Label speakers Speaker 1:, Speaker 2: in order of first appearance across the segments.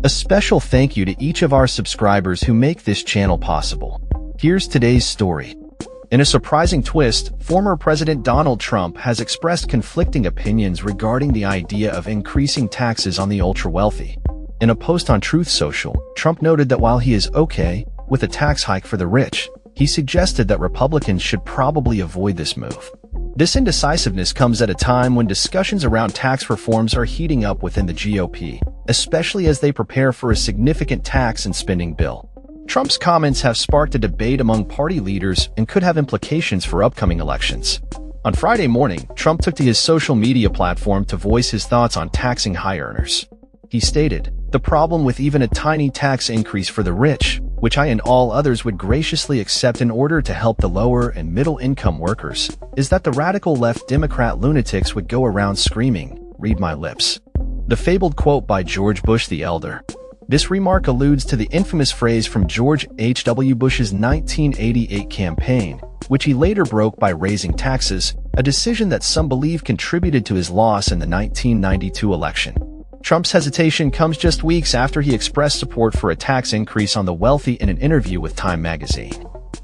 Speaker 1: A special thank you to each of our subscribers who make this channel possible. Here's today's story. In a surprising twist, former President Donald Trump has expressed conflicting opinions regarding the idea of increasing taxes on the ultra-wealthy. In a post on Truth Social, Trump noted that while he is okay with a tax hike for the rich, he suggested that Republicans should probably avoid this move. This indecisiveness comes at a time when discussions around tax reforms are heating up within the GOP, especially as they prepare for a significant tax and spending bill. Trump's comments have sparked a debate among party leaders and could have implications for upcoming elections. On Friday morning, Trump took to his social media platform to voice his thoughts on taxing high earners. He stated, "The problem with even a tiny tax increase for the rich, which I and all others would graciously accept in order to help the lower and middle-income workers, is that the radical left Democrat lunatics would go around screaming, 'Read my lips.'" The fabled quote by George Bush the Elder. This remark alludes to the infamous phrase from George H.W. Bush's 1988 campaign, which he later broke by raising taxes, a decision that some believe contributed to his loss in the 1992 election. Trump's hesitation comes just weeks after he expressed support for a tax increase on the wealthy in an interview with Time magazine.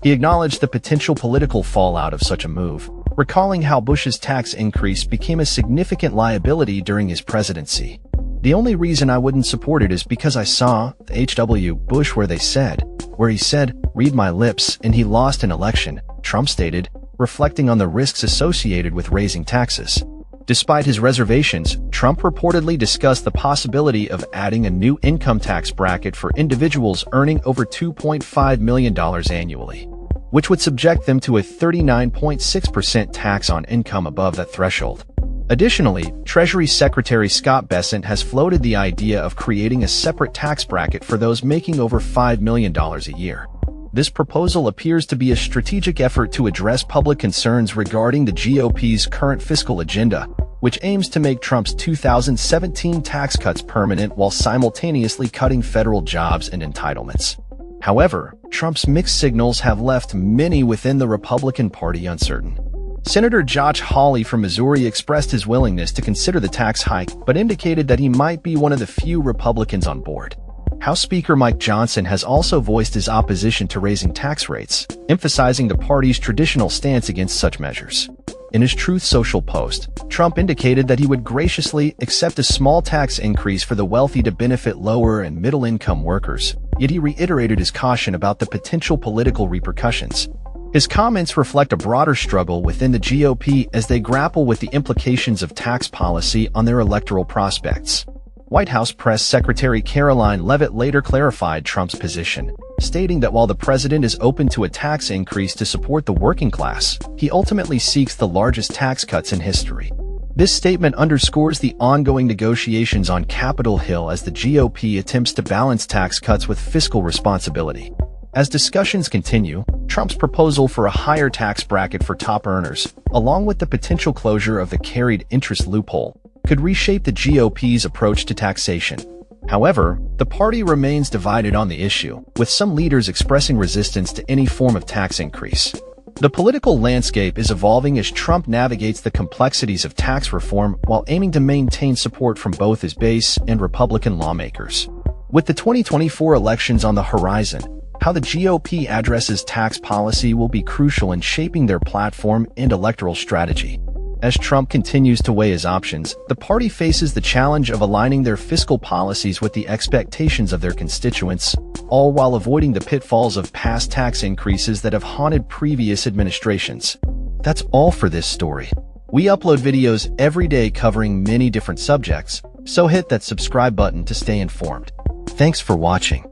Speaker 1: He acknowledged the potential political fallout of such a move, recalling how Bush's tax increase became a significant liability during his presidency. "The only reason I wouldn't support it is because I saw the H.W. Bush where he said, 'Read my lips,' and he lost an election," Trump stated, reflecting on the risks associated with raising taxes. Despite his reservations, Trump reportedly discussed the possibility of adding a new income tax bracket for individuals earning over $2.5 million annually, which would subject them to a 39.6% tax on income above that threshold. Additionally, Treasury Secretary Scott Bessent has floated the idea of creating a separate tax bracket for those making over $5 million a year. This proposal appears to be a strategic effort to address public concerns regarding the GOP's current fiscal agenda, which aims to make Trump's 2017 tax cuts permanent while simultaneously cutting federal jobs and entitlements. However, Trump's mixed signals have left many within the Republican Party uncertain. Senator Josh Hawley from Missouri expressed his willingness to consider the tax hike, but indicated that he might be one of the few Republicans on board. House Speaker Mike Johnson has also voiced his opposition to raising tax rates, emphasizing the party's traditional stance against such measures. In his Truth Social post, Trump indicated that he would graciously accept a small tax increase for the wealthy to benefit lower and middle-income workers, yet he reiterated his caution about the potential political repercussions. His comments reflect a broader struggle within the GOP as they grapple with the implications of tax policy on their electoral prospects. White House Press Secretary Caroline Leavitt later clarified Trump's position, stating that while the president is open to a tax increase to support the working class, he ultimately seeks the largest tax cuts in history. This statement underscores the ongoing negotiations on Capitol Hill as the GOP attempts to balance tax cuts with fiscal responsibility. As discussions continue, Trump's proposal for a higher tax bracket for top earners, along with the potential closure of the carried interest loophole, could reshape the GOP's approach to taxation. However, the party remains divided on the issue, with some leaders expressing resistance to any form of tax increase. The political landscape is evolving as Trump navigates the complexities of tax reform while aiming to maintain support from both his base and Republican lawmakers. With the 2024 elections on the horizon, how the GOP addresses tax policy will be crucial in shaping their platform and electoral strategy. As Trump continues to weigh his options, the party faces the challenge of aligning their fiscal policies with the expectations of their constituents, all while avoiding the pitfalls of past tax increases that have haunted previous administrations. That's all for this story. We upload videos every day covering many different subjects, so hit that subscribe button to stay informed. Thanks for watching.